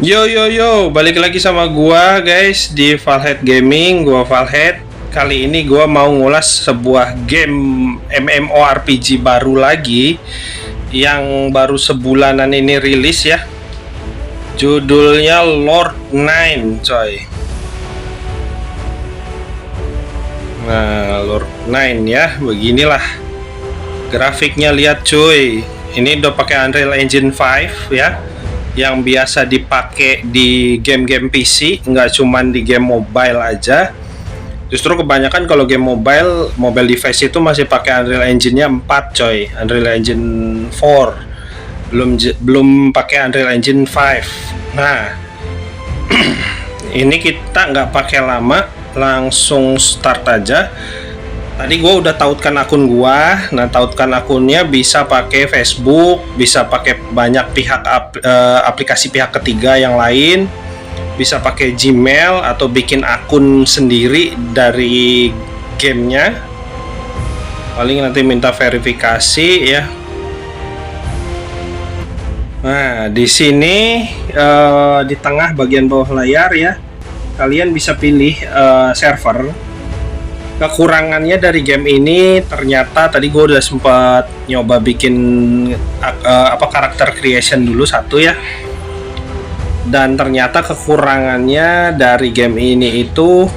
Yo yo yo, balik lagi sama gua guys di Valhead Gaming, gua Valhead. Kali ini gua mau ngulas sebuah game MMORPG baru lagi yang baru sebulanan ini rilis ya. Judulnya Lord Nine, coy. Nah, Lord Nine ya, beginilah grafiknya, lihat cuy. Ini udah pakai Unreal Engine 5 ya, yang biasa dipakai di game-game PC, nggak cuman di game mobile aja. Justru kebanyakan kalau game mobile device itu masih pakai Unreal Engine-nya 4 coy, Unreal Engine 4, belum pakai Unreal Engine 5. Nah, ini kita nggak pakai lama, langsung start aja. Tadi gue udah tautkan akun gua. Nah, tautkan akunnya bisa pakai Facebook, bisa pakai banyak pihak aplikasi pihak ketiga yang lain, bisa pakai Gmail atau bikin akun sendiri dari gamenya. Paling nanti minta verifikasi ya. Nah, di sini di tengah bagian bawah layar ya, kalian bisa pilih server. Kekurangannya dari game ini ternyata tadi gue udah sempat nyoba bikin karakter creation dulu satu ya, dan ternyata kekurangannya dari game ini itu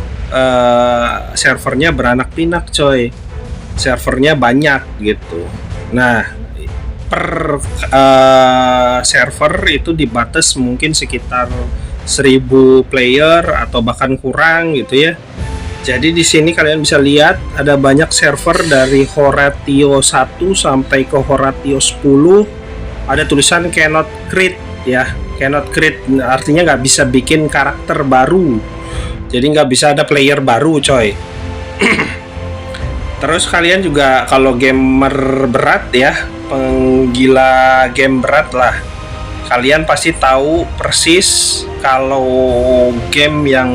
servernya beranak pinak coy, servernya banyak gitu. Nah, per server itu dibatas mungkin sekitar 1000 player atau bahkan kurang gitu ya. Jadi di sini kalian bisa lihat ada banyak server dari Horatio 1 sampai ke Horatio 10. Ada tulisan cannot create ya, cannot create artinya nggak bisa bikin karakter baru. Jadi nggak bisa ada player baru coy. Terus kalian juga kalau gamer berat ya, penggila game berat lah, kalian pasti tahu persis kalau game yang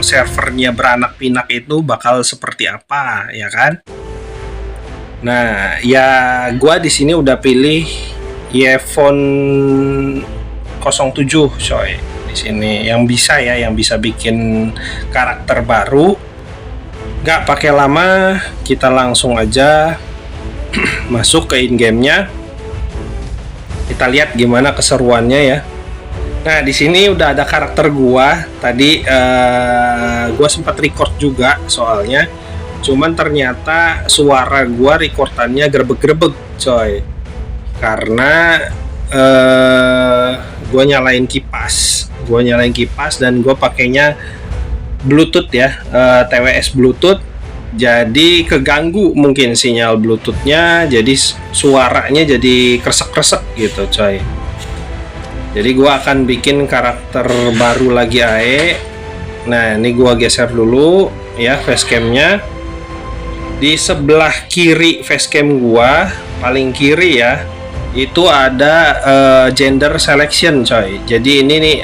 servernya beranak pinak itu bakal seperti apa, ya kan? Nah, ya gua di sini udah pilih Yevon 07 coy. Di sini yang bisa ya, yang bisa bikin karakter baru. Gak pakai lama, kita langsung aja masuk ke in-game-nya. Kita lihat gimana keseruannya ya. Nah, di sini udah ada karakter gua. Tadi gua sempat record juga soalnya. Cuman ternyata suara gua recordannya grebeg-grebeg, coy. Karena gua nyalain kipas. Dan gua pakainya Bluetooth ya, TWS Bluetooth. Jadi keganggu mungkin sinyal Bluetoothnya, jadi suaranya jadi kresek-kresek gitu coy. Jadi gua akan bikin karakter baru lagi ae. Nah, ini gua geser dulu ya facecamnya. Di sebelah kiri facecam gua, paling kiri ya, itu ada gender selection coy. Jadi ini nih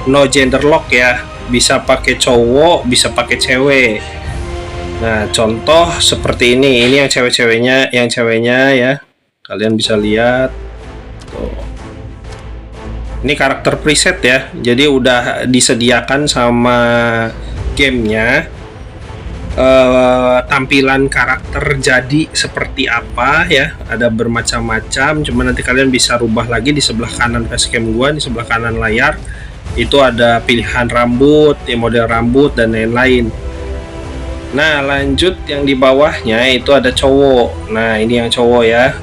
no gender lock ya, bisa pakai cowok, bisa pakai cewek. Nah, contoh seperti ini yang ceweknya ya, kalian bisa lihat tuh. Ini karakter preset ya, jadi udah disediakan sama gamenya tampilan karakter jadi seperti apa ya, ada bermacam-macam. Cuma nanti kalian bisa rubah lagi di sebelah kanan facecam gua, di sebelah kanan layar itu ada pilihan rambut, ya, model rambut dan lain-lain. Nah, lanjut yang di bawahnya itu ada cowok. Nah, ini yang cowok ya.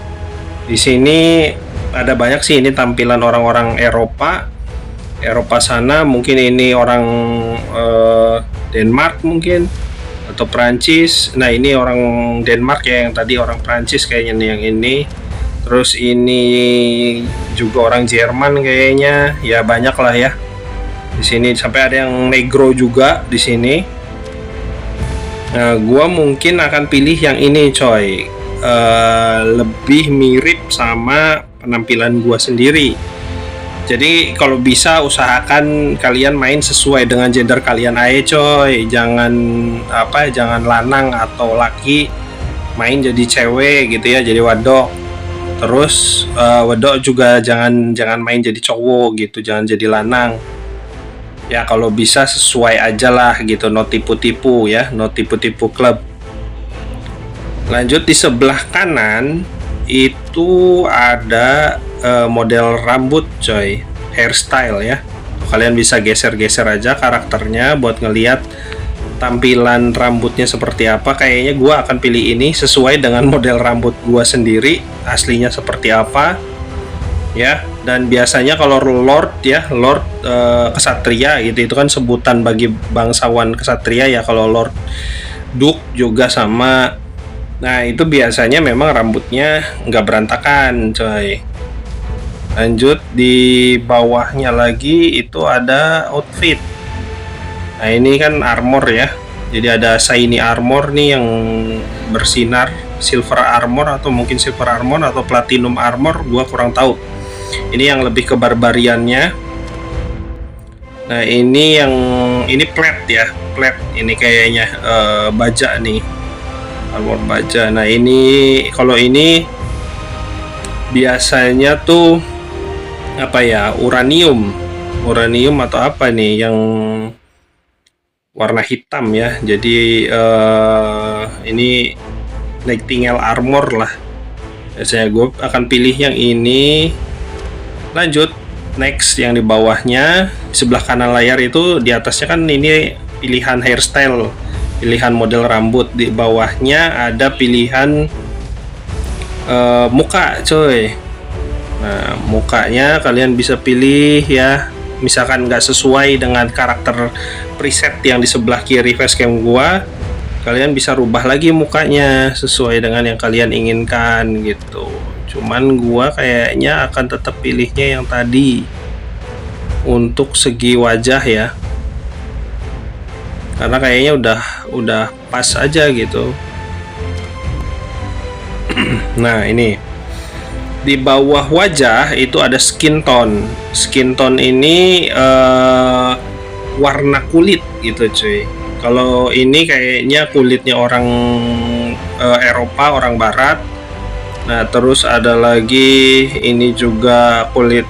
Di sini ada banyak sih, ini tampilan orang-orang Eropa sana, mungkin ini orang Denmark mungkin atau Prancis. Nah, ini orang Denmark ya, yang tadi orang Prancis kayaknya nih yang ini. Terus ini juga orang Jerman kayaknya, ya banyak lah ya. Di sini sampai ada yang negro juga di sini. Nah, gua mungkin akan pilih yang ini coy, lebih mirip sama penampilan gua sendiri. Jadi kalau bisa usahakan kalian main sesuai dengan gender kalian aja coy, jangan lanang atau laki main jadi cewek gitu ya, jadi wadok. Terus wedok juga jangan main jadi cowok gitu, jangan jadi lanang. Ya kalau bisa sesuai aja lah gitu, no tipu-tipu ya, no tipu-tipu klub. Lanjut di sebelah kanan itu ada model rambut coy, hairstyle ya. Kalian bisa geser-geser aja karakternya buat ngelihat tampilan rambutnya seperti apa. Kayaknya gua akan pilih ini sesuai dengan model rambut gua sendiri, aslinya seperti apa ya. Dan biasanya kalau lord ya, lord kesatria gitu, itu kan sebutan bagi bangsawan kesatria ya. Kalau lord duke juga sama. Nah itu biasanya memang rambutnya nggak berantakan coy. Lanjut di bawahnya lagi itu ada outfit. Nah ini kan armor ya, jadi ada shiny armor nih yang bersinar, silver armor atau mungkin silver armor atau platinum armor, gua kurang tahu. Ini yang lebih ke barbariannya. Nah ini plat ya, plat ini kayaknya baja nih, armor baja. Nah ini kalau ini biasanya tuh apa ya, uranium atau apa nih yang warna hitam ya. Jadi ini Nightingale armor lah. Biasanya gue akan pilih yang ini. Lanjut next yang di bawahnya, sebelah kanan layar itu di atasnya kan ini pilihan hairstyle, pilihan model rambut. Di bawahnya ada pilihan muka coy. Nah mukanya kalian bisa pilih ya, misalkan nggak sesuai dengan karakter preset yang di sebelah kiri facecam gua, kalian bisa rubah lagi mukanya sesuai dengan yang kalian inginkan gitu. Cuman gua kayaknya akan tetap pilihnya yang tadi untuk segi wajah ya, karena kayaknya udah pas aja gitu. Nah ini di bawah wajah itu ada skin tone. Skin tone ini warna kulit gitu cuy. Kalau ini kayaknya kulitnya orang Eropa, orang Barat. Nah terus ada lagi ini juga kulit.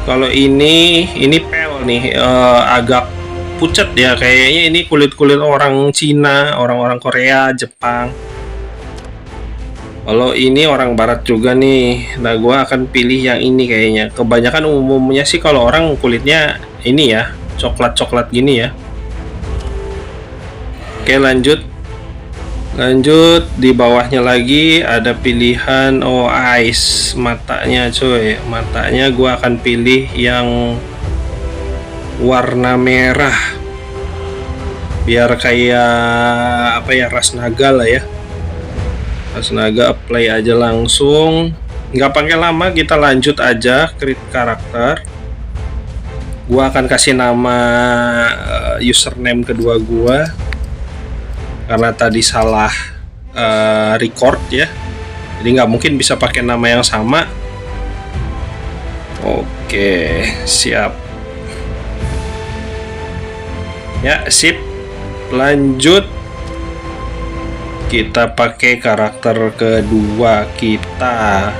Kalau ini pale nih, agak pucat ya. Kayaknya ini kulit orang Cina, orang Korea, Jepang. Kalau ini orang barat juga nih. Nah gua akan pilih yang ini kayaknya. Kebanyakan umumnya sih kalau orang kulitnya ini ya, coklat gini ya. Oke lanjut di bawahnya lagi ada pilihan eyes, matanya coy. Matanya gua akan pilih yang warna merah, biar kayak apa ya, ras naga lah ya. Naga, apply aja langsung, nggak pakai lama, kita lanjut aja create karakter. Gua akan kasih nama username kedua gua karena tadi salah record ya, jadi nggak mungkin bisa pakai nama yang sama. Oke siap ya, sip. Lanjut kita pakai karakter kedua kita.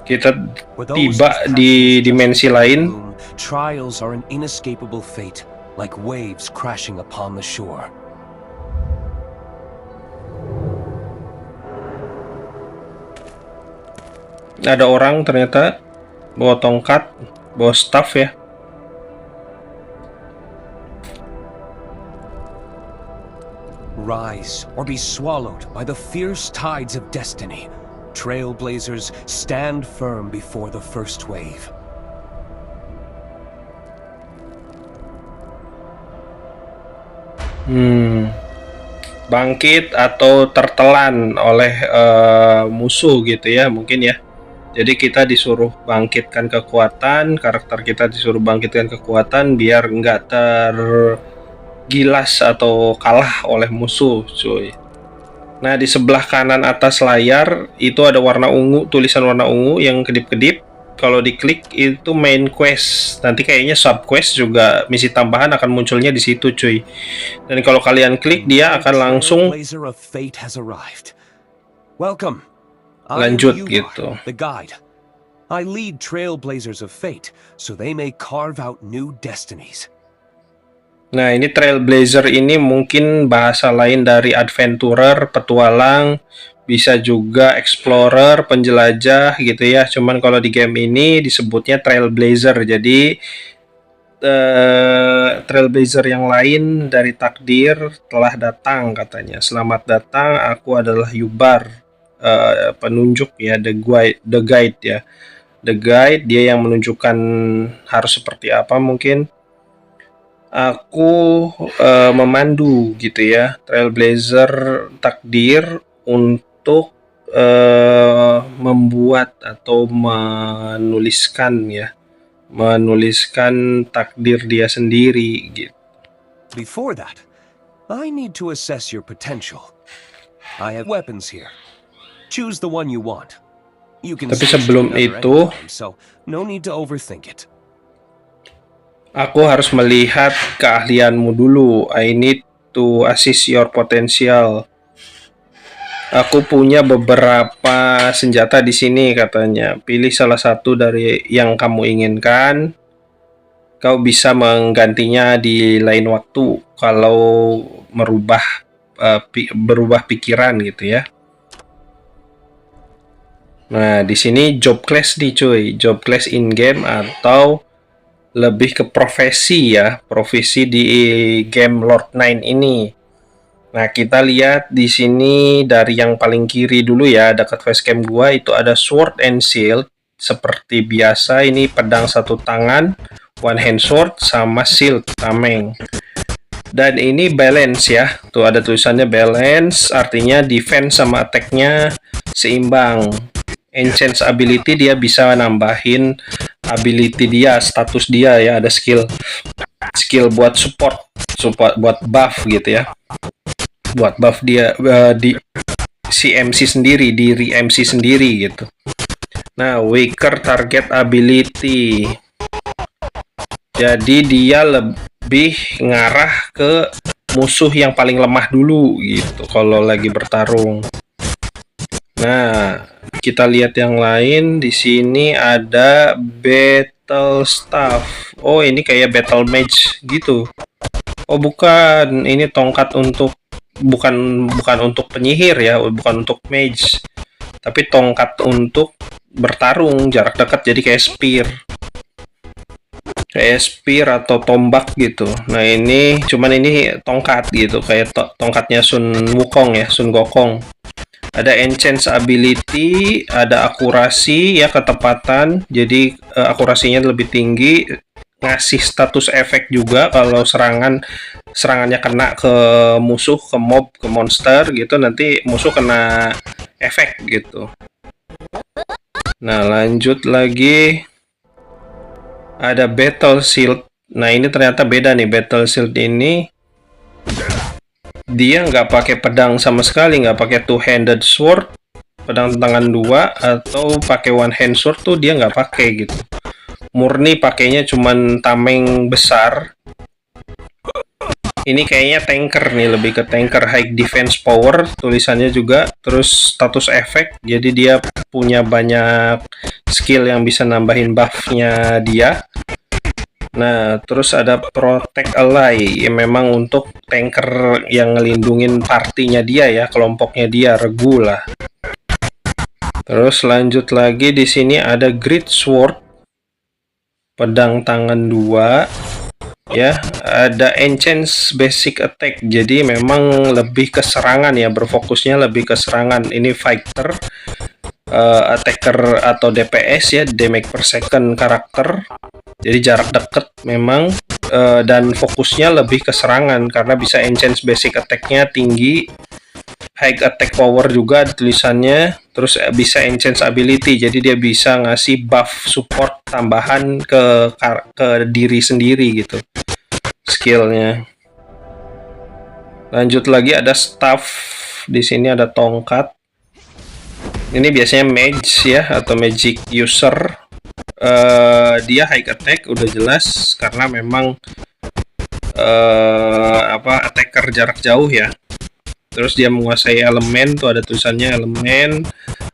Kita tiba di dimensi lain. Trials are an inescapable fate, like waves crashing upon the shore. Ada orang ternyata bawa tongkat, bawa staff ya. Rise or be swallowed by the fierce tides of destiny. Trailblazers stand firm before the first wave. Bangkit atau tertelan oleh musuh gitu ya, mungkin ya. Jadi kita disuruh bangkitkan kekuatan, karakter kita disuruh bangkitkan kekuatan biar nggak tergilas atau kalah oleh musuh, cuy. Nah, di sebelah kanan atas layar itu ada warna ungu, tulisan warna ungu yang kedip-kedip. Kalau diklik itu main quest. Nanti kayaknya sub quest juga misi tambahan akan munculnya di situ, cuy. Dan kalau kalian klik dia akan langsung Trailblazer of Fate has arrived. Welcome. lanjut I am gitu. Yubar, the guide. I lead Trailblazers of Fate so they may carve out new destinies. Nah, ini Trailblazer ini mungkin bahasa lain dari adventurer, petualang, bisa juga explorer, penjelajah gitu ya. Cuman kalau di game ini disebutnya Trailblazer. Jadi Trailblazer yang lain dari takdir telah datang katanya. Selamat datang, aku adalah Yubar, penunjuk ya, the guide ya. The guide dia yang menunjukkan harus seperti apa mungkin. Aku memandu gitu ya, Trailblazer takdir untuk membuat atau menuliskan takdir dia sendiri gitu. Before that, I need to assess your potential. I have weapons here. Choose the one you want. You can Tapi switch to sebelum another itu, anytime, so no need to overthink it. aku harus melihat keahlianmu dulu. I need to assess your potential. Aku punya beberapa senjata di sini katanya. Pilih salah satu dari yang kamu inginkan. Kau bisa menggantinya di lain waktu kalau berubah pikiran gitu ya. Nah, di sini job class nih cuy. Job class in game atau lebih ke profesi ya, profesi di game Lord 9 ini. Nah, kita lihat di sini dari yang paling kiri dulu ya, dekat facecam gua itu ada sword and shield. Seperti biasa ini pedang satu tangan, one hand sword sama shield tameng. Dan ini balance ya. Tuh ada tulisannya balance, artinya defense sama attack-nya seimbang. Enchant ability dia bisa nambahin ability dia, status dia ya, ada skill buat support buat buff gitu ya, buat buff dia di si MC sendiri, diri MC sendiri gitu. Nah, weaker target ability, jadi dia lebih ngarah ke musuh yang paling lemah dulu gitu kalau lagi bertarung. Nah, kita lihat yang lain. Di sini ada battle staff. Oh, ini kayak battle mage gitu. Oh, bukan. Ini tongkat untuk bukan untuk penyihir ya, bukan untuk mage. Tapi tongkat untuk bertarung jarak dekat, jadi kayak spear. Kayak spear atau tombak gitu. Nah, ini cuman ini tongkat gitu, kayak tongkatnya Sun Wukong ya, Sun Gokong. Ada enchant ability, ada akurasi ya, ketepatan. Jadi akurasinya lebih tinggi, ngasih status efek juga kalau serangannya kena ke musuh, ke mob, ke monster gitu, nanti musuh kena efek gitu. Nah, lanjut lagi. Ada battle shield. Nah, ini ternyata beda nih, battle shield ini dia nggak pakai pedang sama sekali, nggak pakai two-handed sword, pedang tangan dua, atau pakai one-hand sword tuh dia nggak pakai gitu. Murni pakainya cuman tameng besar. Ini kayaknya tanker nih, lebih ke tanker, high defense power tulisannya juga, terus status efek, jadi dia punya banyak skill yang bisa nambahin buffnya dia. Nah, terus ada Protect Ally, yang memang untuk tanker yang ngelindungin partinya dia ya, kelompoknya dia, regu lah. Terus lanjut lagi, di sini ada Great Sword, pedang tangan dua, ya. Ada Enchant Basic Attack, jadi memang lebih ke serangan ya, berfokusnya lebih ke serangan. Ini fighter, attacker atau DPS ya, damage per second karakter. Jadi jarak dekat memang dan fokusnya lebih ke serangan karena bisa enchant basic attack-nya tinggi, high attack power juga tulisannya, terus bisa enchant ability, jadi dia bisa ngasih buff support tambahan ke diri sendiri gitu skillnya. Lanjut lagi ada staff, di sini ada tongkat. Ini biasanya mage ya atau magic user. Dia high attack udah jelas karena memang attacker jarak jauh ya. Terus dia menguasai elemen, tuh ada tulisannya elemen.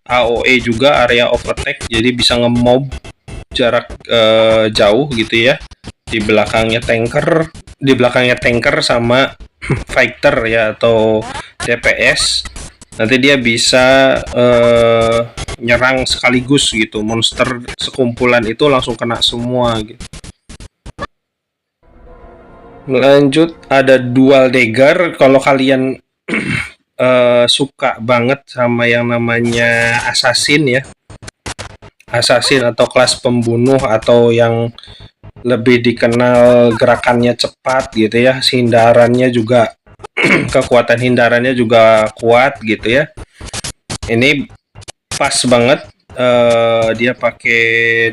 AOE juga, area of attack, jadi bisa nge-mob jarak jauh gitu ya. Di belakangnya tanker sama fighter ya atau DPS. Nanti dia bisa nyerang sekaligus gitu, monster sekumpulan itu langsung kena semua gitu. Lanjut ada dual dagger. Kalau kalian suka banget sama yang namanya assassin ya, assassin atau kelas pembunuh, atau yang lebih dikenal gerakannya cepat gitu ya, hindarannya juga kekuatan hindarannya juga kuat gitu ya. Ini pas banget, dia pakai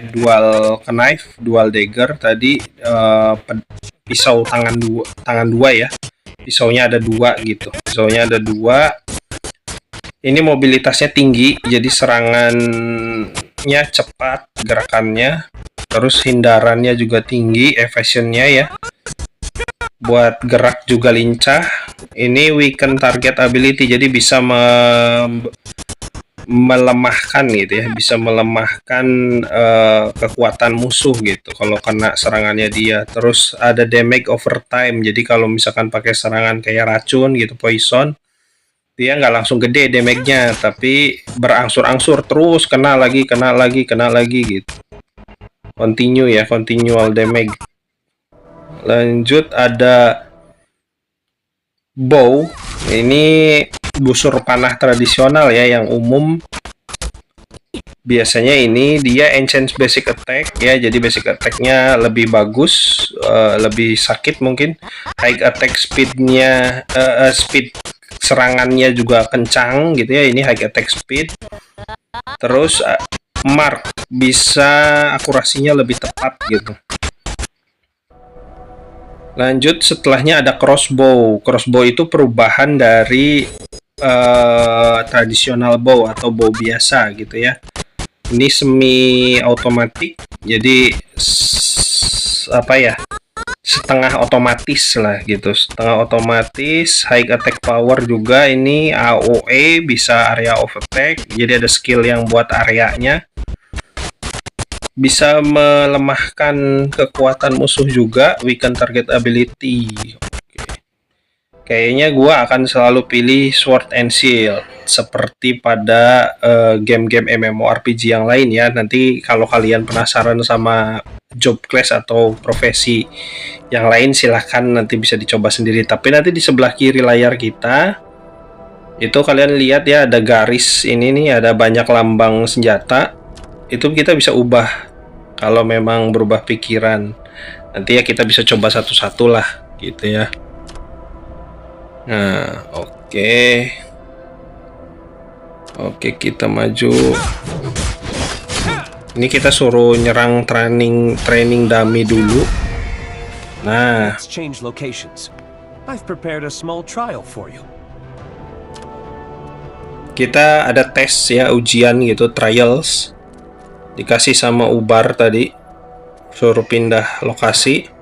dual knife, dual dagger tadi, pisau tangan dua ya. Pisaunya ada dua gitu. Pisaunya ada dua. Ini mobilitasnya tinggi, jadi serangannya cepat gerakannya. Terus hindarannya juga tinggi, evasionnya ya. Buat gerak juga lincah. Ini weaken target ability, jadi bisa melemahkan gitu ya, bisa melemahkan kekuatan musuh gitu kalau kena serangannya dia. Terus ada damage over time, jadi kalau misalkan pakai serangan kayak racun gitu, poison, dia nggak langsung gede damage-nya, tapi berangsur-angsur terus kena lagi gitu. Continue ya, continual damage. Lanjut ada bow. Ini busur panah tradisional ya, yang umum. Biasanya ini dia enchant basic attack ya, jadi basic attack-nya lebih bagus, lebih sakit mungkin. High attack speed-nya, speed serangannya juga kencang gitu ya, ini high attack speed. Terus mark, bisa akurasinya lebih tepat gitu. Lanjut setelahnya ada crossbow. Crossbow itu perubahan dari tradisional bow atau bow biasa gitu ya. Ini semi otomatis, jadi setengah otomatis lah gitu, setengah otomatis. High attack power juga, ini AOE, bisa area of attack, jadi ada skill yang buat areanya. Bisa melemahkan kekuatan musuh juga, weaken target ability. Kayaknya gua akan selalu pilih Sword and Shield seperti pada game-game MMORPG yang lain ya. Nanti kalau kalian penasaran sama job class atau profesi yang lain, silahkan nanti bisa dicoba sendiri. Tapi nanti di sebelah kiri layar kita itu kalian lihat ya, ada garis ini nih, ada banyak lambang senjata. Itu kita bisa ubah kalau memang berubah pikiran. Nanti ya kita bisa coba satu-satu lah gitu ya. Nah, oke, kita maju. Ini kita suruh nyerang training dummy dulu. Nah, Let's change locations. I've prepared a small trial for you. kita ada tes ya, ujian gitu, trials. Dikasih sama Ubar tadi, suruh pindah lokasi.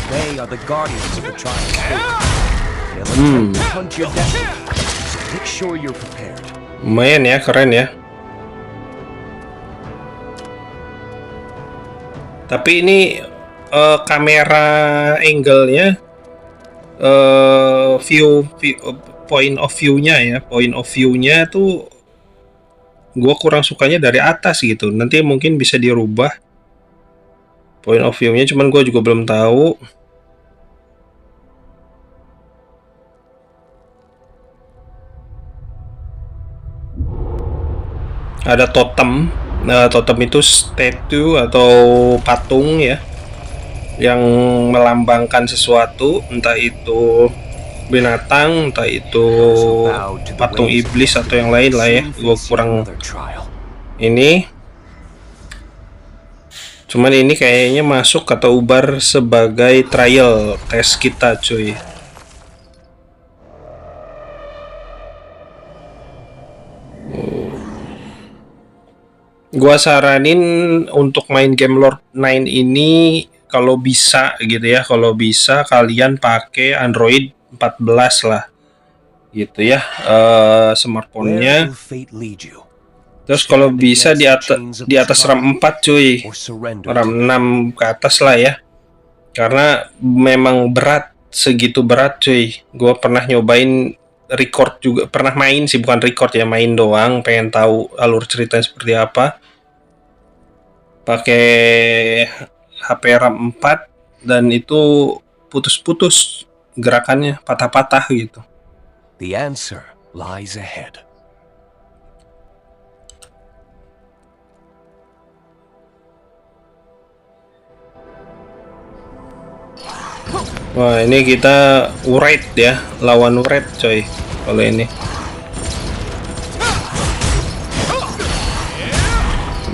They are the guardians of the trial. They'll attempt to hunt your destiny. So make sure you're prepared. Lumayan ya, keren ya. Tapi ini kamera angle-nya, point of view-nya ya, point of view-nya tuh gue kurang sukanya dari atas gitu. Nanti mungkin bisa dirubah point of view-nya, cuman gue juga belum tahu. Ada totem. Nah, totem itu statue atau patung ya. yang melambangkan sesuatu, entah itu binatang, entah itu patung iblis atau yang lain lah ya. Gue kurang ini. Cuman ini kayaknya masuk atau ubar sebagai trial tes kita, cuy. Gua saranin untuk main game Lord 9 ini kalau bisa gitu ya, kalau bisa kalian pakai Android 14 lah gitu ya, smartphone-nya. Terus kalau bisa di atas RAM 4 cuy, RAM 6 ke atas lah ya, karena memang berat, segitu berat cuy. Gua pernah nyobain record juga, pernah main sih, bukan record ya, main doang, pengen tahu alur ceritanya seperti apa. Pakai HP RAM 4 dan itu putus-putus gerakannya, patah-patah gitu. The answer lies ahead. Wah, ini kita Wraith ya, lawan Wraith coy. Kalau ini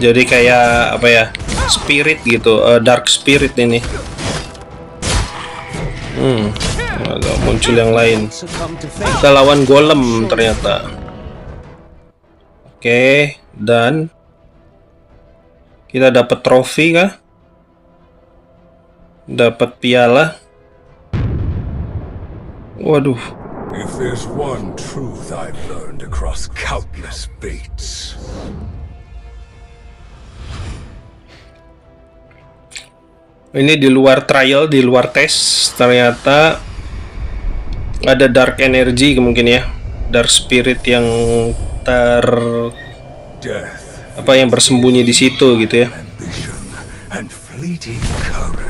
jadi kayak apa ya, spirit gitu, dark spirit ini. Agak muncul yang lain. Kita lawan golem ternyata. Oke, dan kita dapat trofi kah? Dapat piala. Waduh. If there's one truth I've learned across countless fates, ini di luar trial, di luar tes, ternyata ada dark energy mungkin ya, dark spirit yang death, yang bersembunyi di situ gitu ya. ambition, and fleeting courage.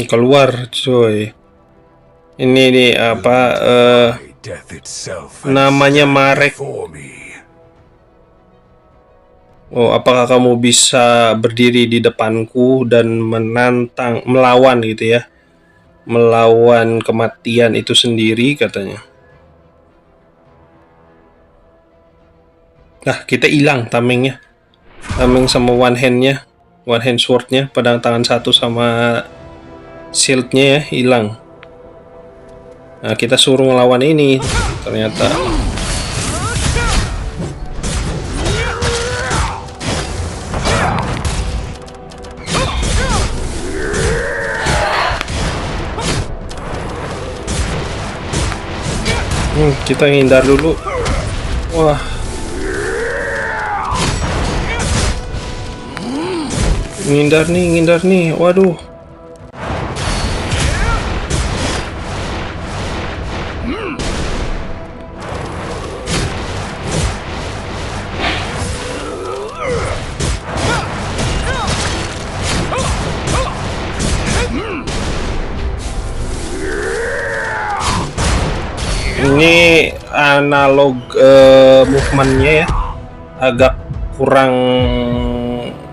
Keluar coy. Ini nih apa, Death itself namanya Marek. for me. Oh, apakah kamu bisa berdiri di depanku dan melawan gitu ya, melawan kematian itu sendiri katanya. Nah, kita hilang tamengnya, tameng sama one hand swordnya, pedang tangan satu sama shieldnya ya hilang. Nah, kita suruh ngelawan ini ternyata. Kita ngindar dulu. Wah. Ngindar nih. Waduh. Ini analog movementnya ya agak kurang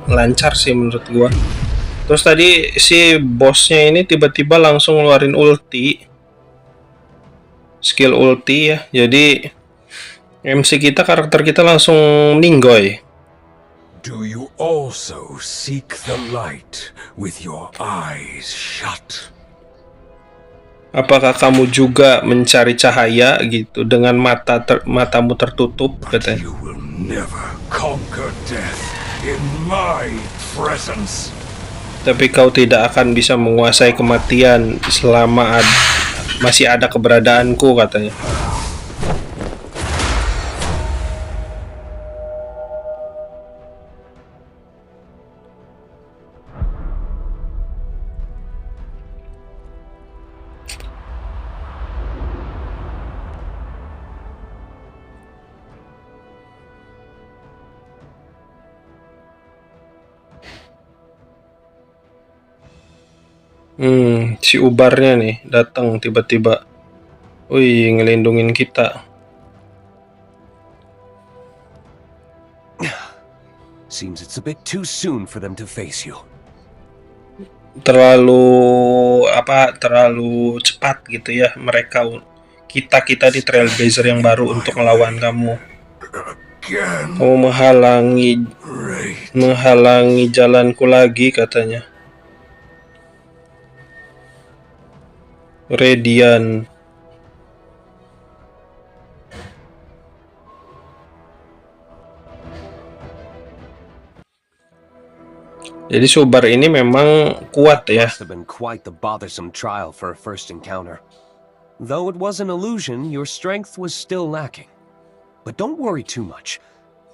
lancar sih menurut gua. Terus tadi si bosnya ini tiba-tiba langsung ngeluarin ulti, skill ulti ya. Jadi MC kita, karakter kita langsung ninggoy. Do you also seek the light with your eyes shut? Apakah kamu juga mencari cahaya gitu dengan matamu tertutup katanya. You will never conquer death in my presence. Tapi kau tidak akan bisa menguasai kematian selama masih ada keberadaanku katanya. Si ubarnya nih datang tiba-tiba. Wih, ngelindungin kita. Seems it's a bit too soon for them to face you. Terlalu cepat gitu ya mereka, kita di Trailblazer yang baru untuk melawan kamu. Again, Kamu menghalangi jalanku lagi, katanya. Radian. Jadi Subar ini memang kuat ya. Must have been quite the bothersome trial for a first encounter. Though it was an illusion, your strength was still lacking. But don't worry too much.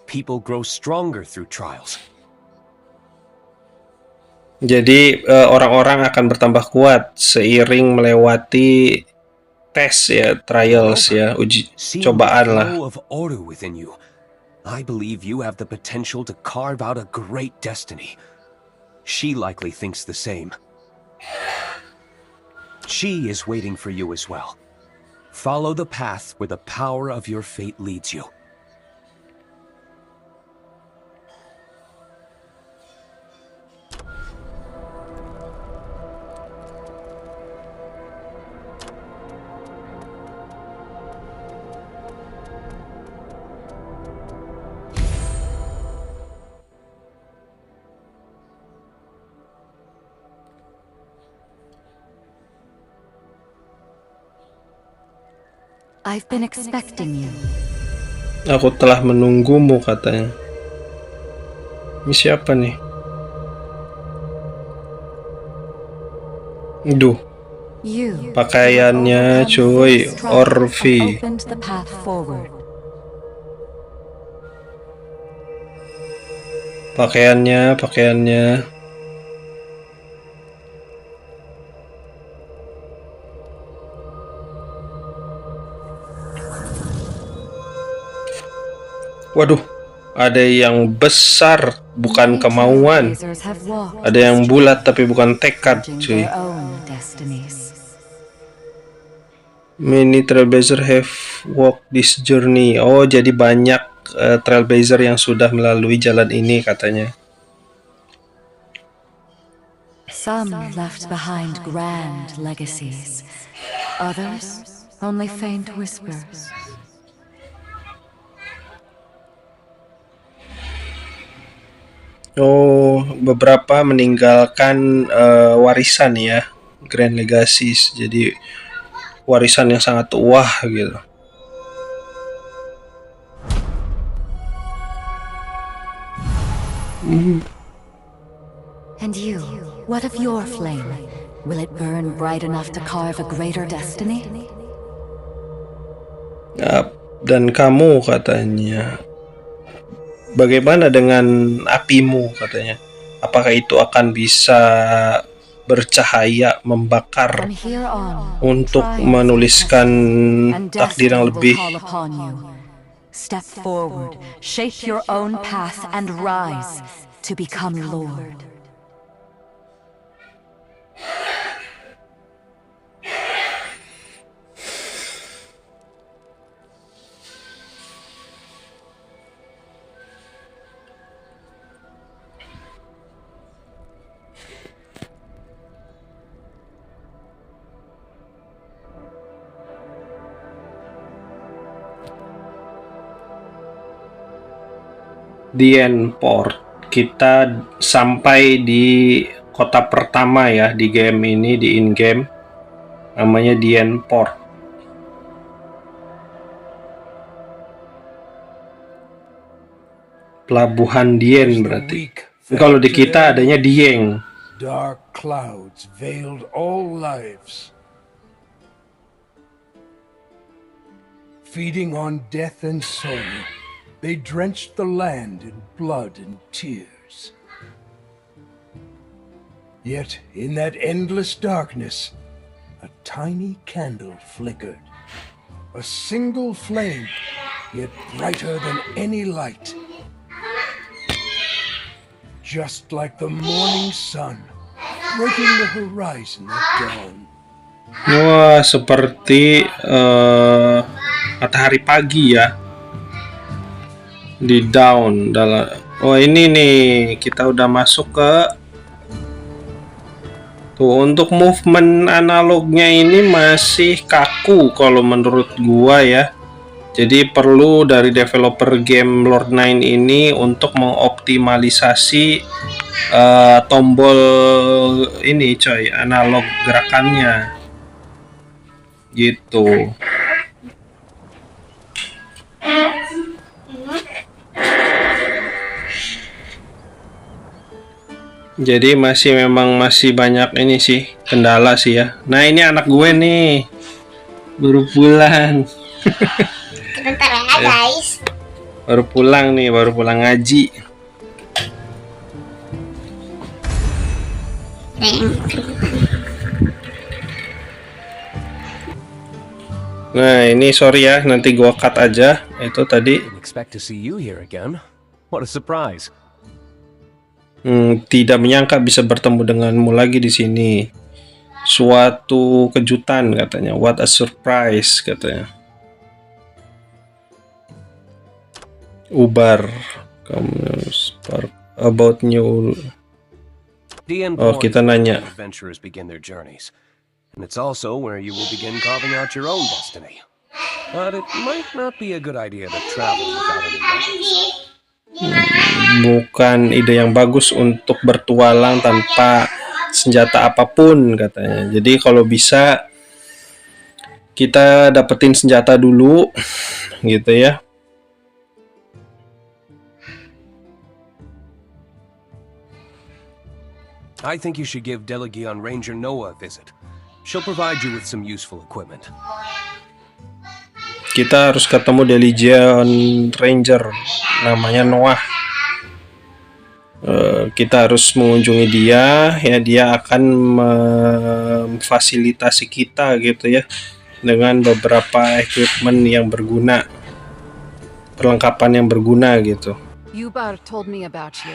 People grow stronger through trials. Jadi orang-orang akan bertambah kuat seiring melewati tes ya, trials ya, uji cobaan lah. Of Oru within you, I believe you have the potential to carve out a great destiny. She likely thinks the same. She is waiting for you as well. Follow the path where the power of your fate leads you. I've been expecting you. Aku telah menunggumu, katanya. Ini siapa nih? Duh, pakaiannya cuy, Orvi. Pakaiannya. Waduh, ada yang besar bukan kemauan. Ada yang bulat tapi bukan tekad, cuy. Many Trailblazer have walked this journey. Oh, jadi banyak Trailblazer yang sudah melalui jalan ini, katanya. Some left behind grand legacies. Others only faint whispers. Oh, beberapa meninggalkan warisan ya, grand legacies. Jadi warisan yang sangat wah gitu. And you, what of your flame? Will it burn bright enough to carve a greater destiny? Dan kamu, katanya. Bagaimana dengan apimu, katanya? Apakah itu akan bisa bercahaya, membakar untuk menuliskan takdir yang lebih? Step forward, shape your own path and rise to become Lord. Dien Port. Kita sampai di kota pertama ya di game ini, di in-game. Namanya Dien Port. Pelabuhan Dien berarti. Kalau di kita adanya Dieng. Dark clouds veiled all lives. Feeding on death and sorrow, they drenched the land in blood and tears. Yet, in that endless darkness, a tiny candle flickered. A single flame, yet brighter than any light. Just like the morning sun, breaking the horizon at dawn. Wah, seperti matahari pagi ya. Di dawn dalam. Oh, ini nih kita udah masuk ke tuh. Untuk movement analognya ini masih kaku kalau menurut gua ya. Jadi perlu dari developer game Lord 9 ini untuk mengoptimalisasi tombol ini coy, analog gerakannya gitu. Jadi memang masih banyak ini sih kendala sih ya. Nah, ini anak gue nih baru pulang. Bentar ya guys. Baru pulang ngaji. Nah, ini sorry ya, nanti gua cut aja. Itu tadi Didn't expect to see you here again. What a surprise. tidak menyangka bisa bertemu denganmu lagi di sini. Suatu kejutan katanya. What a surprise katanya. Ubar. Kamu spark about new. Oh, kita nanya. Adventurers begin their journeys. And it's also where you will begin carving out your own destiny. But it might not be a good idea to travel without any weapons. Bukan ide yang bagus untuk bertualang tanpa senjata apapun katanya. Jadi kalau bisa kita dapetin senjata dulu gitu ya. I think you should give Delegion Ranger Noah a visit. She'll provide you with some useful equipment. Kita harus ketemu Delegion Ranger namanya Noah. Kita harus mengunjungi dia ya, dia akan memfasilitasi kita gitu ya dengan beberapa equipment yang berguna, perlengkapan yang berguna gitu. Yubar told me about you.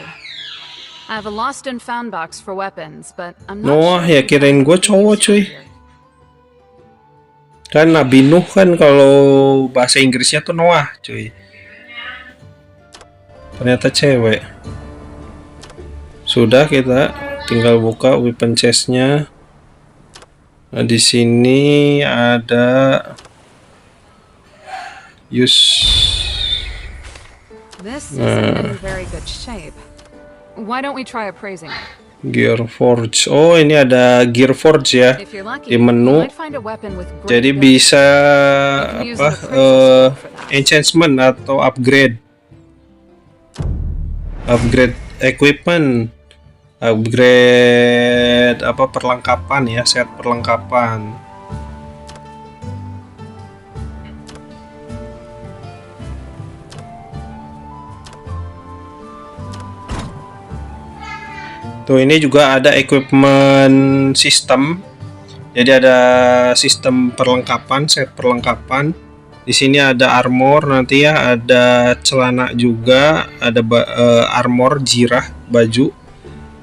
I have a lost and found box for weapons, but I'm not Noah sure ya, if kirain gue cowok cuy. Kan Nabi Nuh kan kalau bahasa Inggrisnya tuh Noah cuy. Ternyata cewek. Sudah, kita tinggal buka weapon chest-nya. Nah, di sini ada use. This isn't in very good shape. Why don't we try appraising it? Gear Forge. Oh, ini ada Gear Forge ya If you're lucky, di you menu. might find a weapon with great Jadi value. bisa apa enhancement atau upgrade equipment, upgrade apa perlengkapan ya, set perlengkapan. Tuh, ini juga ada equipment system. Jadi ada sistem perlengkapan, set perlengkapan. Di sini ada armor nanti ya, ada celana juga, ada armor jirah, baju.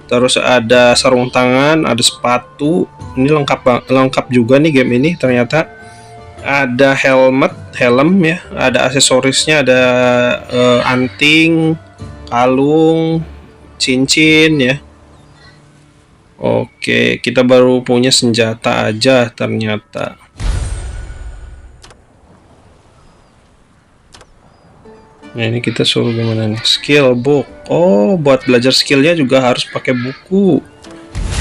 Terus ada sarung tangan, ada sepatu. Ini lengkap juga nih game ini ternyata. Ada helm ya, ada aksesorisnya, ada anting, kalung, cincin ya. Oke, kita baru punya senjata aja ternyata. Nah, ini kita suruh gimana nih? Skill book. Oh, buat belajar skillnya juga harus pakai buku.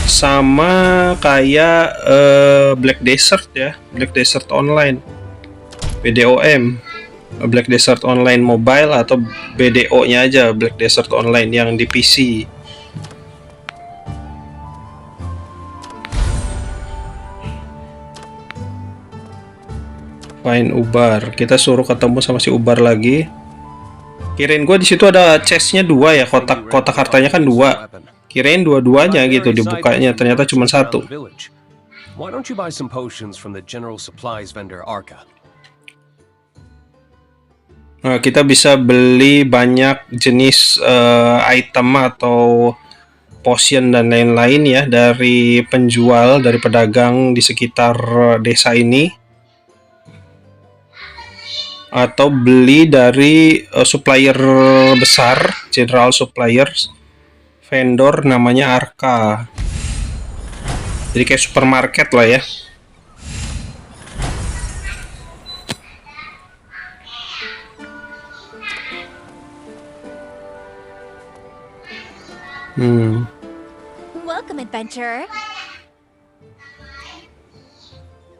Sama kayak Black Desert ya, Black Desert Online, BDOM, Black Desert Online Mobile atau BDO-nya aja, Black Desert Online yang di PC. Find Ubar. Kita suruh ketemu sama si Ubar lagi. Kirain gue di situ ada chestnya 2 ya, kotak hartanya kan 2. Kirain dua-duanya gitu dibukanya, ternyata cuma 1. Why don't you buy some potions from the general supplies vendor Arca? Nah, kita bisa beli banyak jenis item atau potion dan lain-lain ya dari penjual, dari pedagang di sekitar desa ini, atau beli dari supplier besar, general suppliers, vendor namanya Arka. Jadi kayak supermarket lah ya. Welcome, adventurer.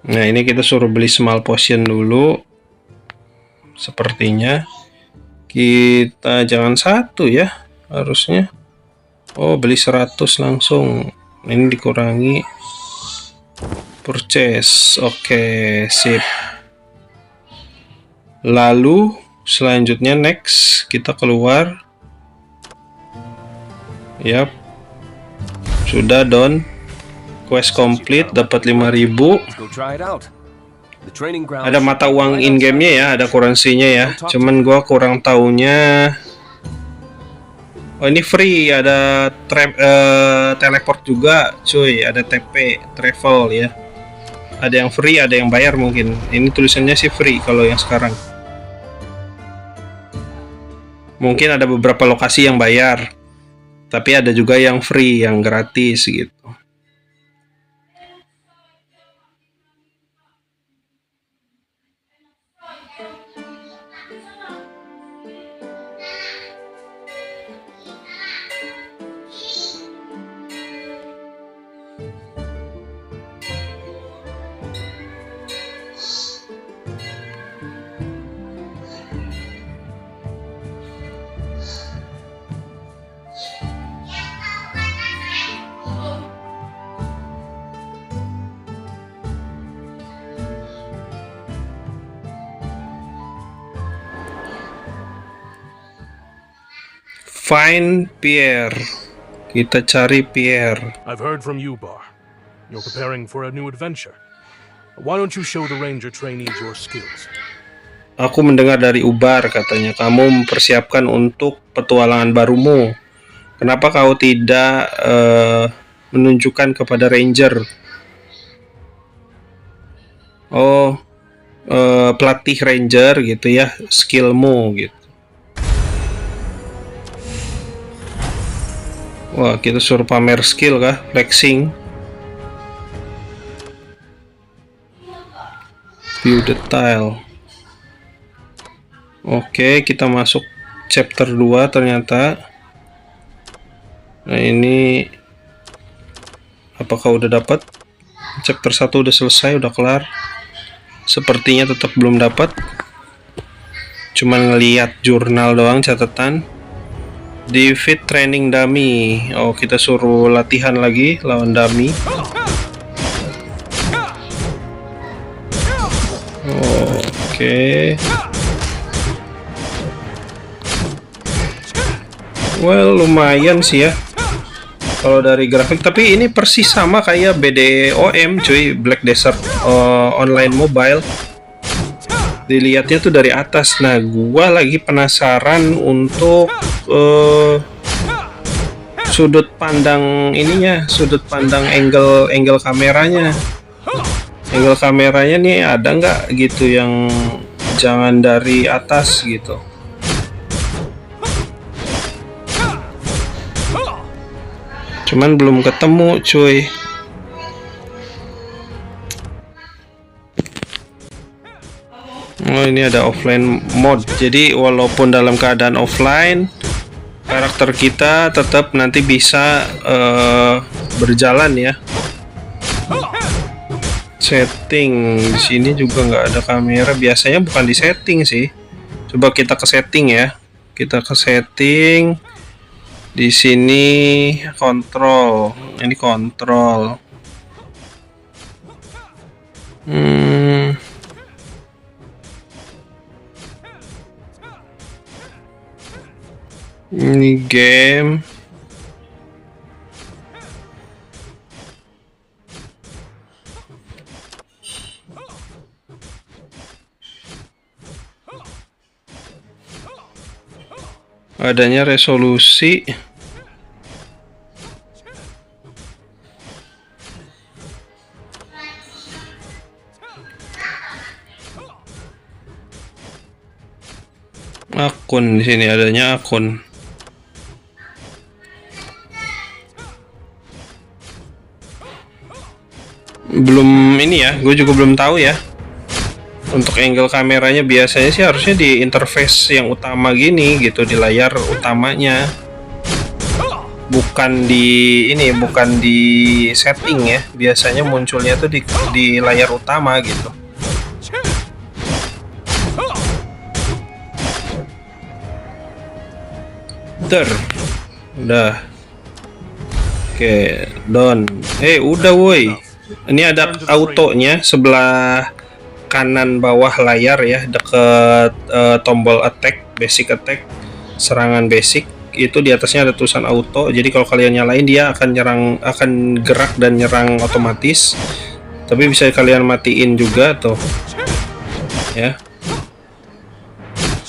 Nah, ini kita suruh beli small potion dulu. Sepertinya kita jangan satu ya, harusnya. Oh, beli 100 langsung. Ini dikurangi purchase. Oke, sip. Lalu selanjutnya next kita keluar. Yap. Sudah done. Quest complete, dapat 5.000. Let's go try it out. The training ground. Ada mata uang in-game-nya ya, ada currency-nya ya. Cuman gua kurang taunya. Oh, ini free, ada teleport juga, cuy. Ada TP, travel ya. Ada yang free, ada yang bayar mungkin. Ini tulisannya sih free kalau yang sekarang. Mungkin ada beberapa lokasi yang bayar. Tapi ada juga yang free, yang gratis gitu. Find Pierre. Kita cari Pierre. I've heard from you, Bar. You're preparing for a new adventure. Why don't you show the ranger trainees your skills? Aku mendengar dari Ubar katanya kamu mempersiapkan untuk petualangan barumu. Kenapa kau tidak menunjukkan kepada ranger? Oh, pelatih ranger gitu ya, skillmu gitu. Wah, kita suruh pamer skill kah? Flexing. View detail. Oke, kita masuk chapter 2 ternyata. Nah, ini apakah udah dapat? Chapter 1 udah selesai, udah kelar. Sepertinya tetap belum dapat. Cuman ngeliat jurnal doang, catatan. Defeat training dummy. Oh, kita suruh latihan lagi lawan dummy. Oke. Well, lumayan sih ya kalau dari grafik, tapi ini persis sama kayak BDOM cuy, Black Desert online mobile. Dilihatnya tuh dari atas. Nah, gua lagi penasaran untuk sudut pandang ininya, sudut pandang angle kameranya. Angle kameranya nih ada nggak gitu yang jangan dari atas gitu. Cuman belum ketemu cuy. Oh, ini ada offline mode. Jadi walaupun dalam keadaan offline, karakter kita tetap nanti bisa berjalan ya. Setting di sini juga nggak ada kamera. Biasanya bukan di setting sih. Coba kita ke setting ya. Kita ke setting. Di sini kontrol. Ini kontrol. Ini game. Adanya resolusi. Akun di sini adanya akun. Belum ini ya, gue juga belum tahu ya. Untuk angle kameranya biasanya sih harusnya di interface yang utama gini gitu, di layar utamanya. Bukan di ini, bukan di setting ya. Biasanya munculnya tuh di layar utama gitu. Udah. Oke, done. Udah woi. Ini ada autonya sebelah kanan bawah layar ya, deket tombol attack, basic attack, serangan basic. Itu di atasnya ada tulisan auto. Jadi kalau kalian nyalain dia akan gerak dan nyerang otomatis. Tapi bisa kalian matiin juga tuh. Ya.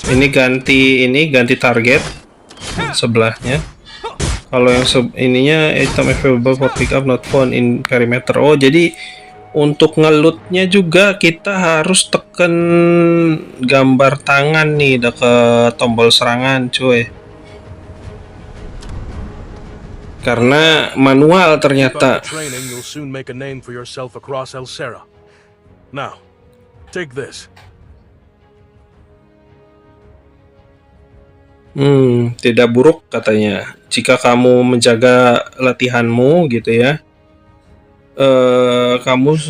Ini ganti target sebelahnya. Kalau yang ininya item available for pick up not found in perimeter. Oh, jadi untuk ngelutnya juga kita harus tekan gambar tangan nih deket tombol serangan, cuy. Karena manual ternyata. Training, you'll soon make a name for yourself across Elsera. Now, take this. Tidak buruk katanya. Jika kamu menjaga latihanmu gitu ya, kamu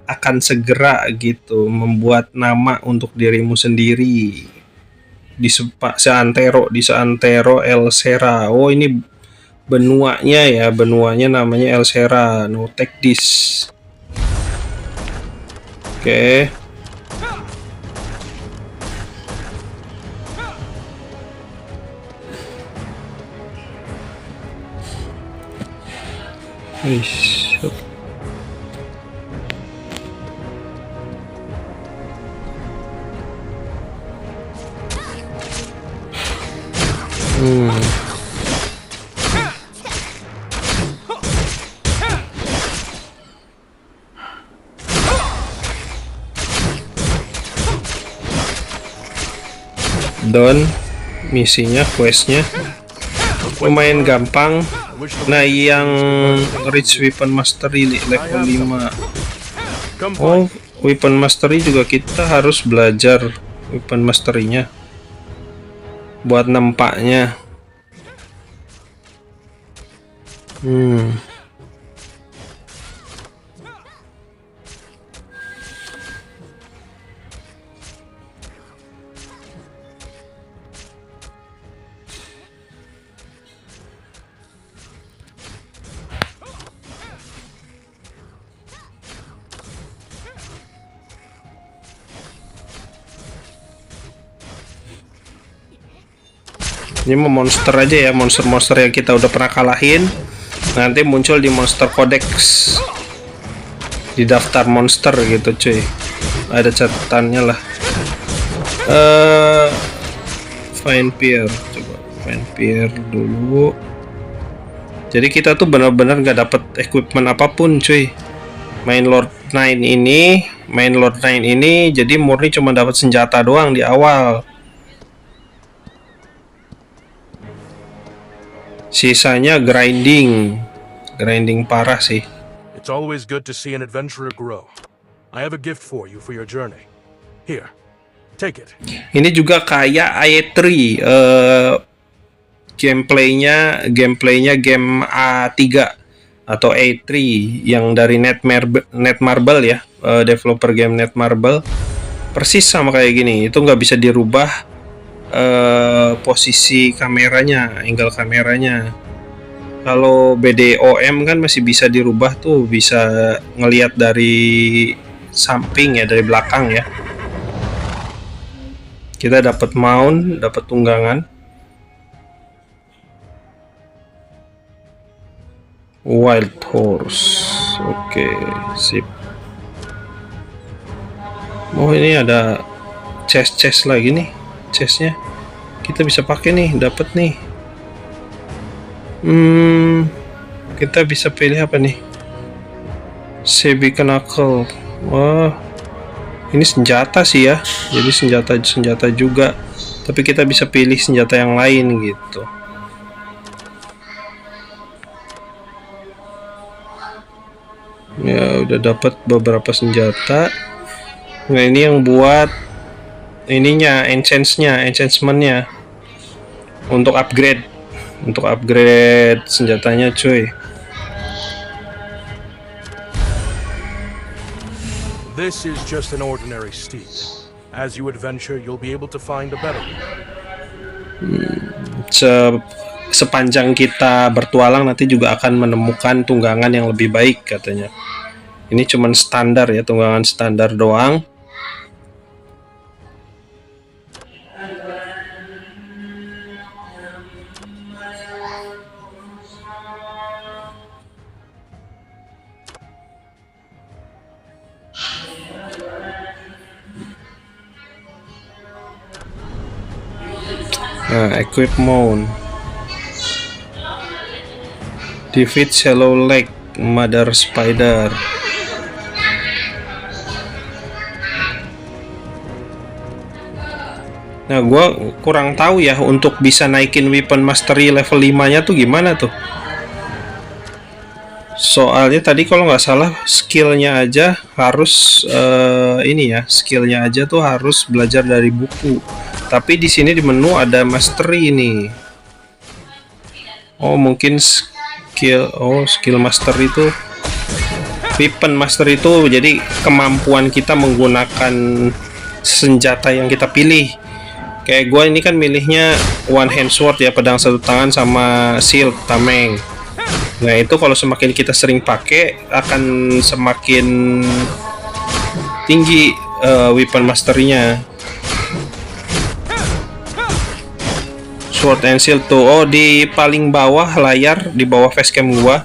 akan segera gitu membuat nama untuk dirimu sendiri di seantero Elsera. Oh, ini benuanya ya, benuanya namanya Elsera. No, take this. Oke. Wish. Done misinya, questnya lumayan gampang. Nah, yang Rich Weapon Mastery level 5. Oh, Weapon Mastery juga kita harus belajar Weapon Mastery-nya buat nempaknya. Ini mau monster aja ya, monster-monster yang kita udah pernah kalahin nanti muncul di monster codex, di daftar monster gitu cuy, ada catatannya lah. Find Pier, coba Find Pier dulu. Jadi kita tuh benar-benar nggak dapet equipment apapun cuy. Main Lord 9 ini jadi murni cuma dapat senjata doang di awal. Sisanya grinding parah sih. It's always good to see an adventurer grow. I have a gift for you for your journey. Here, take it. Ini juga kayak AE3, gameplaynya game A3 atau A3 yang dari Netmarble ya, developer game Netmarble. Persis sama kayak gini. Itu nggak bisa dirubah posisi kameranya, angle kameranya. Kalau BDOM kan masih bisa dirubah tuh, bisa ngelihat dari samping ya, dari belakang ya. Kita dapat mount, dapat tunggangan. Wild horse. Oke, sip. Oh, ini ada chest lagi nih. Chestnya kita bisa pakai nih, dapat nih. Kita bisa pilih apa nih? Sebi Knuckle. Wah, ini senjata sih ya. Jadi senjata juga. tapi kita bisa pilih senjata yang lain gitu. Ya udah dapat beberapa senjata. Nah ini yang buat ininya, enchantmentnya untuk upgrade senjatanya cuy. This is just an ordinary steed. As you adventure, you'll be able to find a better one. Sepanjang kita bertualang nanti juga akan menemukan tunggangan yang lebih baik katanya. Ini cuman standar ya, tunggangan standar doang. Nah, equip mount. Defeat shallow leg mother spider. Nah, gua kurang tahu ya untuk bisa naikin weapon mastery level 5-nya tuh gimana tuh. Soalnya tadi kalau nggak salah skillnya aja harus skillnya aja tuh harus belajar dari buku. Tapi di sini di menu ada mastery ini. Oh mungkin skill master itu, weapon master itu jadi kemampuan kita menggunakan senjata yang kita pilih. Kayak gue ini kan milihnya one hand sword ya, pedang satu tangan sama shield tameng. Nah itu kalau semakin kita sering pakai akan semakin tinggi weapon masternya. Sword and shield tuh, oh di paling bawah layar, di bawah facecam gua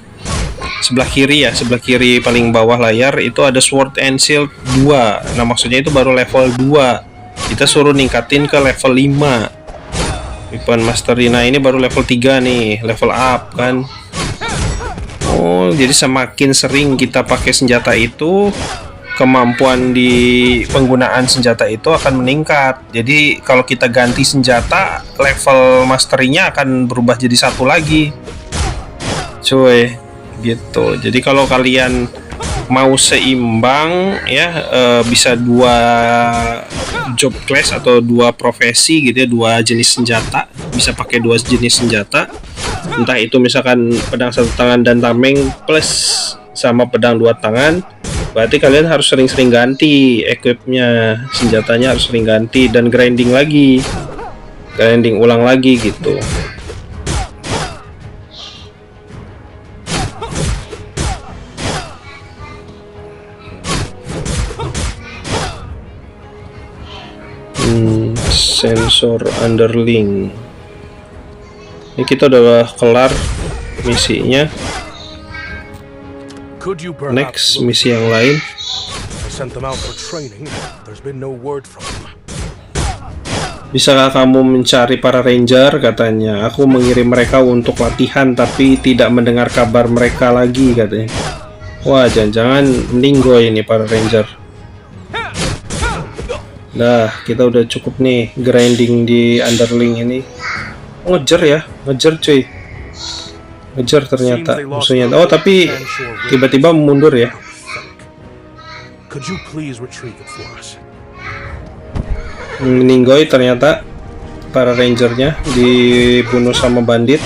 sebelah kiri paling bawah layar itu ada sword and shield 2. Nah maksudnya itu baru level 2, kita suruh ningkatin ke level 5 weapon mastery. Nah ini baru level 3 nih, level up kan. Oh jadi semakin sering kita pakai senjata itu, kemampuan di penggunaan senjata itu akan meningkat. Jadi kalau kita ganti senjata, level mastery-nya akan berubah jadi 1 lagi cuy gitu. Jadi kalau kalian mau seimbang ya, bisa 2 job class atau 2 profesi gitu ya, 2 jenis senjata, bisa pakai 2 jenis senjata, entah itu misalkan pedang satu tangan dan tameng plus sama pedang 2 tangan. Berarti kalian harus sering-sering ganti equipnya, senjatanya harus sering ganti dan grinding ulang lagi gitu. Sensor underling. Ini kita udah kelar misinya. Next misi yang lain. Bisakah kamu mencari para ranger katanya? Aku mengirim mereka untuk latihan tapi tidak mendengar kabar mereka lagi katanya. Wah jangan-jangan meninggoy ini para ranger. Nah kita udah cukup nih grinding di underling ini. Ngejar cuy. Ngejar ternyata musuhnya. Oh tapi tiba-tiba mundur ya. Meninggoy ternyata para rangernya, dibunuh sama bandit.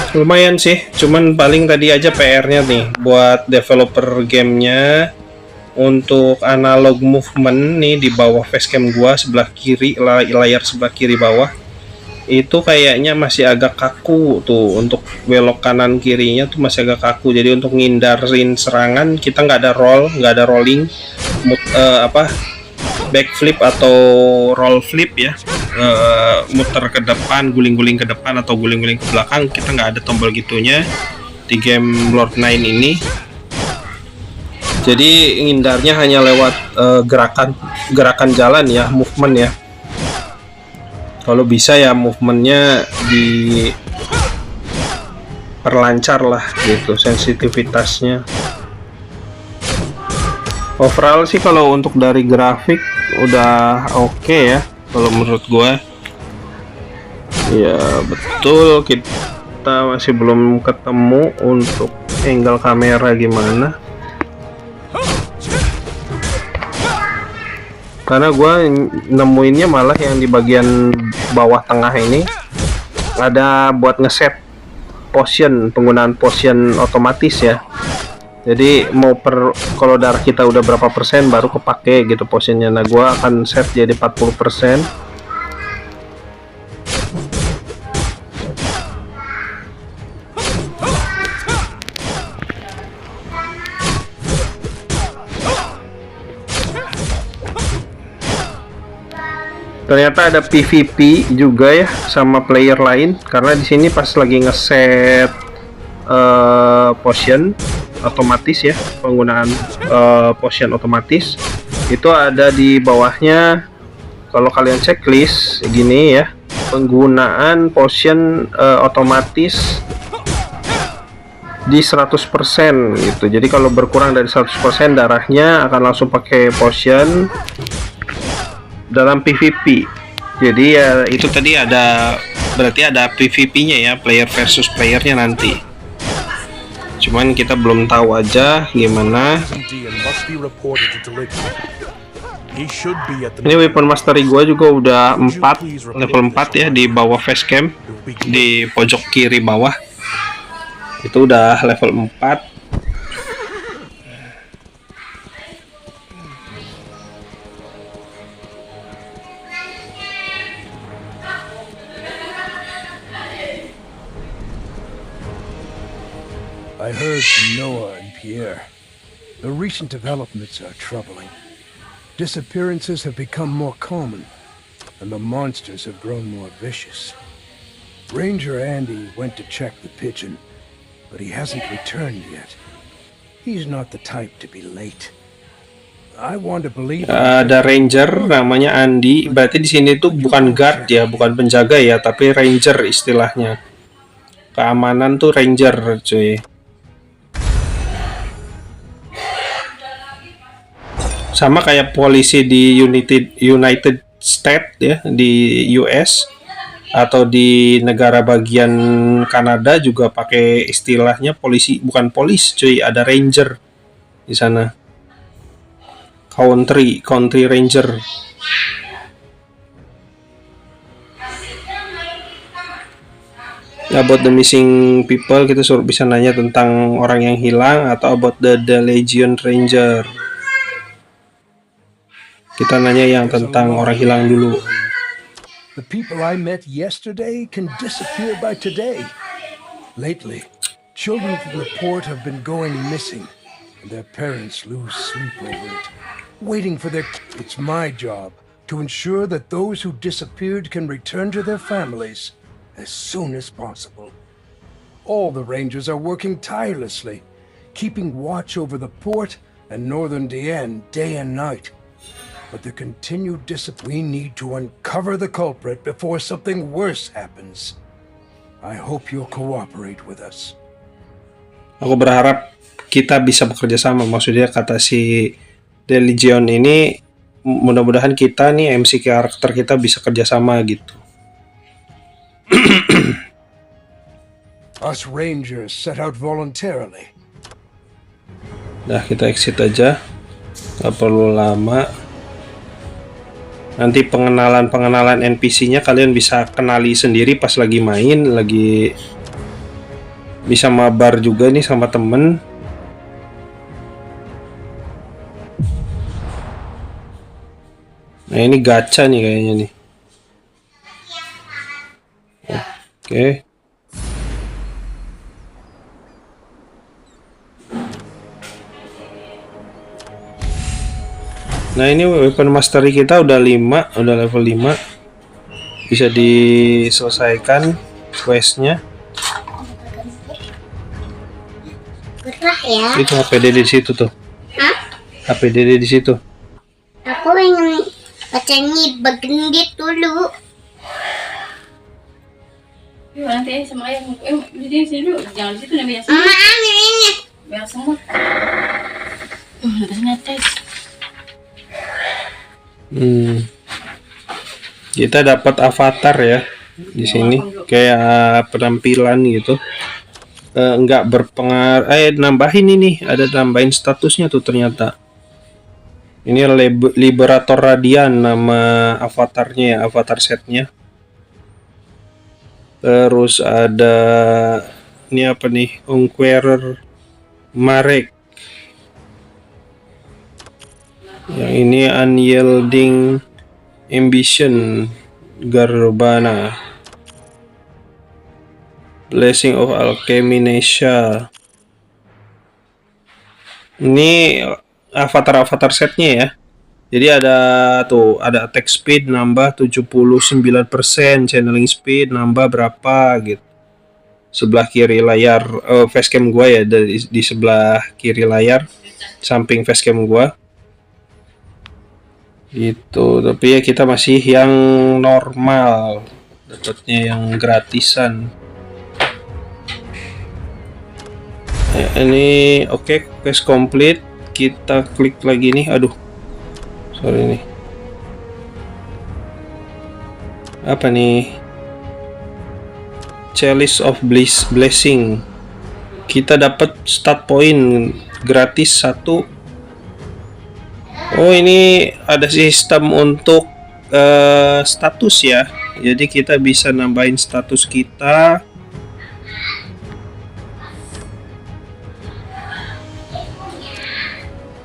Lumayan sih, cuman paling tadi aja PR-nya nih buat developer gamenya, untuk analog movement nih di bawah facecam gua sebelah kiri, layar sebelah kiri bawah itu kayaknya masih agak kaku tuh. Untuk belok kanan kirinya tuh masih agak kaku, jadi untuk ngindarin serangan kita nggak ada rolling, backflip atau roll flip ya, muter ke depan, guling-guling ke depan atau guling-guling ke belakang, kita nggak ada tombol gitunya di game Lord 9 ini. Jadi ngindarnya hanya lewat gerakan jalan ya, movement ya. Kalau bisa ya movementnya diperlancar lah gitu sensitivitasnya. Overall sih kalau untuk dari grafik udah oke ya kalau menurut gue. Ya betul, kita masih belum ketemu untuk angle kamera gimana, karena gue nemuinnya malah yang di bagian bawah tengah ini ada buat ngeset potion, penggunaan potion otomatis ya. Jadi mau kalau darah kita udah berapa persen baru kepake gitu potionnya. Nah gua akan set jadi 40%. Ternyata ada PVP juga ya sama player lain, karena di sini pas lagi ngeset potion otomatis ya, penggunaan potion otomatis itu ada di bawahnya. Kalau kalian checklist gini ya, penggunaan potion otomatis di 100% gitu. Jadi kalau berkurang dari 100% darahnya akan langsung pakai potion dalam PVP. Jadi ya itu tadi ada, berarti ada PVP-nya ya, player versus playernya nanti. Cuman kita belum tahu aja gimana. Ini weapon mastery gua juga udah 4, level 4 ya, di bawah face cam di pojok kiri bawah. Itu udah level 4. I heard from Noah and Pierre. The recent developments are troubling. Disappearances have become more common, and the monsters have grown more vicious. Ranger Andy went to check the pigeon, but he hasn't returned yet. He's not the type to be late. I want to believe. Ada ranger namanya Andy. Berarti di sini tuh bukan guard ya, bukan penjaga ya, tapi ranger istilahnya. Keamanan tuh ranger, cuy. Sama kayak polisi di United States ya, di US atau di negara bagian Kanada juga pakai istilahnya polisi, bukan polis cuy, ada ranger di sana. Country ranger. About the missing people, kita suruh bisa nanya tentang orang yang hilang, atau about the Legion Ranger. Kita nanya yang tentang orang hilang dulu. The people I met yesterday can disappear by today. Lately, children from the port have been going missing, and their parents lose sleep over it, waiting for their. It's my job to ensure that those who disappeared can return to their families as soon as possible. All the rangers are working tirelessly, keeping watch over the port and northern Diane day and night. But the continued discipline, we need to uncover the culprit before something worse happens. I hope you'll cooperate with us. Aku berharap kita bisa bekerja sama. Maksudnya kata si The Legion ini, mudah-mudahan kita nih MC karakter kita bisa kerjasama gitu. Us rangers set out voluntarily. Nah, kita exit aja. Gak perlu lama. Nanti pengenalan NPC-nya kalian bisa kenali sendiri pas lagi main, lagi bisa mabar juga nih sama temen. Nah, ini gacha nih kayaknya nih. Oke. Nah, ini weapon mastery kita udah 5, udah level 5. Bisa diselesaikan questnya. Gerah ya. Itu HPDD di situ tuh. Hah? HPDD di situ. Aku ingin bacanya begendit dulu. Nanti sama ayah, di sini dulu, jangan di situ nih biasa. Mama ambil ini. Biar semut. Atasnya tes. Kita dapat avatar ya di sini, kayak penampilan gitu. Nggak berpengaruh. Nambahin ini, ada nambahin statusnya tuh ternyata. Ini Liberator Radian nama avatarnya ya, avatar setnya. Terus ada ini apa nih, Conqueror Marek. Yang ini Unyielding Ambition Garbana. Blessing of Alchemy Nesha. Ini avatar setnya ya. Jadi ada tuh, ada attack speed nambah 79%, channeling speed nambah berapa gitu. Sebelah kiri layar facecam gua ya, di sebelah kiri layar samping facecam gua. Gitu, tapi ya kita masih yang normal, dapatnya yang gratisan. Ini oke, quest complete. Kita klik lagi nih, aduh sorry nih, apa nih, Chalice of Blessing. Kita dapat stat point gratis 1. Oh, ini ada sistem untuk status ya, jadi kita bisa nambahin status kita.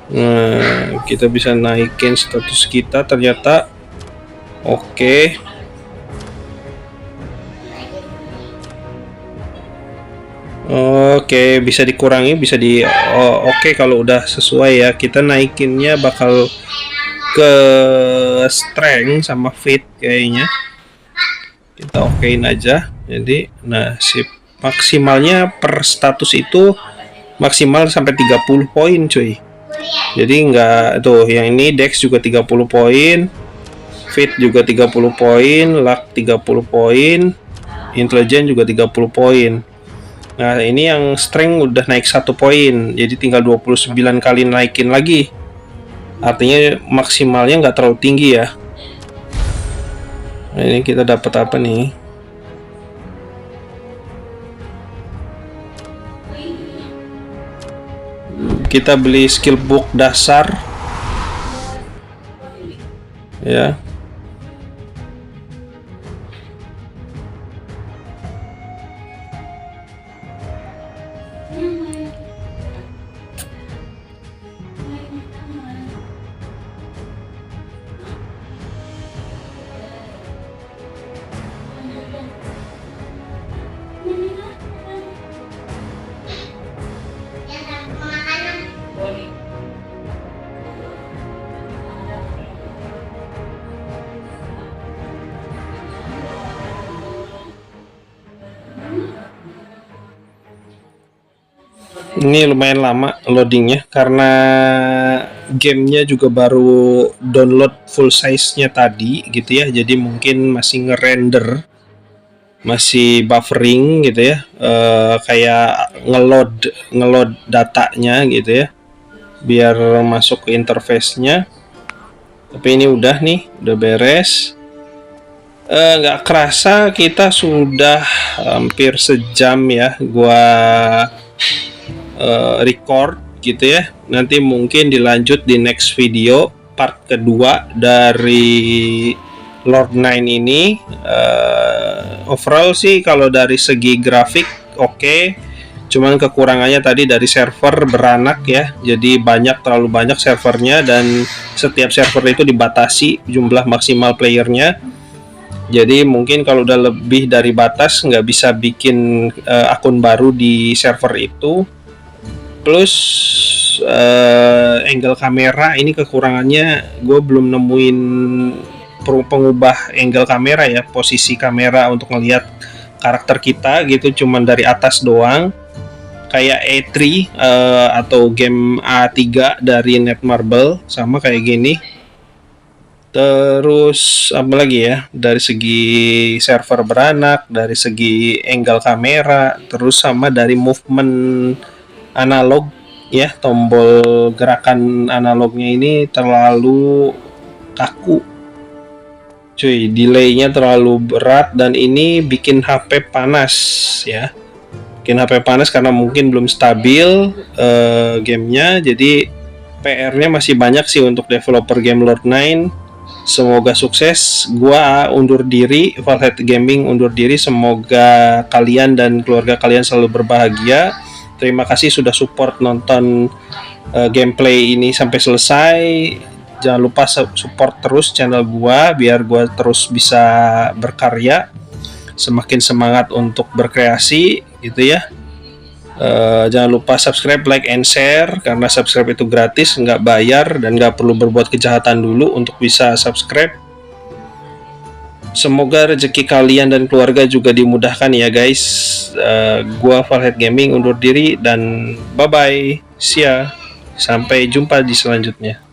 Nah, kita bisa naikin status kita ternyata. Oke. Oke, bisa dikurangi, bisa oke, kalau udah sesuai ya. Kita naikinnya bakal ke strength sama fit kayaknya. Kita okein aja. Jadi, nah, maksimalnya per status itu maksimal sampai 30 poin, cuy. Jadi nggak tuh, yang ini Dex juga 30 poin, Fit juga 30 poin, Luck 30 poin, Intelligence juga 30 poin. Nah, ini yang Strength udah naik 1 poin, jadi tinggal 29 kali naikin lagi. Artinya maksimalnya nggak terlalu tinggi ya. Nah, ini kita dapat apa nih? Kita beli skill book dasar ya. Ini lumayan lama loadingnya karena gamenya juga baru download full size-nya tadi gitu ya, jadi mungkin masih ngerender, masih buffering gitu ya, kayak ngeload datanya gitu ya biar masuk ke interface-nya. Tapi ini udah nih, udah beres. Nggak kerasa kita sudah hampir sejam ya gua record gitu ya. Nanti mungkin dilanjut di next video part kedua dari Lord 9 ini. Overall sih kalau dari segi grafik oke. Cuman kekurangannya tadi dari server beranak ya. Jadi terlalu banyak servernya, dan setiap server itu dibatasi jumlah maksimal playernya. Jadi mungkin kalau udah lebih dari batas nggak bisa bikin akun baru di server itu. Plus angle kamera ini kekurangannya, gue belum nemuin pengubah angle kamera ya, posisi kamera untuk ngelihat karakter kita gitu, cuman dari atas doang kayak E3 atau game A3 dari Netmarble, sama kayak gini. Terus apa lagi ya? Dari segi server beranak, dari segi angle kamera, terus sama dari movement analog ya, tombol gerakan analognya ini terlalu kaku. Cuy, delaynya terlalu berat dan ini bikin HP panas ya. Bikin HP panas karena mungkin belum stabil gamenya. Jadi PR-nya masih banyak sih untuk developer Game Lord 9. Semoga sukses. Gua undur diri, Valhead Gaming undur diri. Semoga kalian dan keluarga kalian selalu berbahagia. Terima kasih sudah support nonton gameplay ini sampai selesai. Jangan lupa support terus channel gua biar gua terus bisa berkarya, semakin semangat untuk berkreasi gitu ya. Jangan lupa subscribe, like, and share karena subscribe itu gratis, nggak bayar dan nggak perlu berbuat kejahatan dulu untuk bisa subscribe. Semoga rezeki kalian dan keluarga juga dimudahkan ya guys. Gua Valhead Gaming undur diri dan bye bye. See ya. Sampai jumpa di selanjutnya.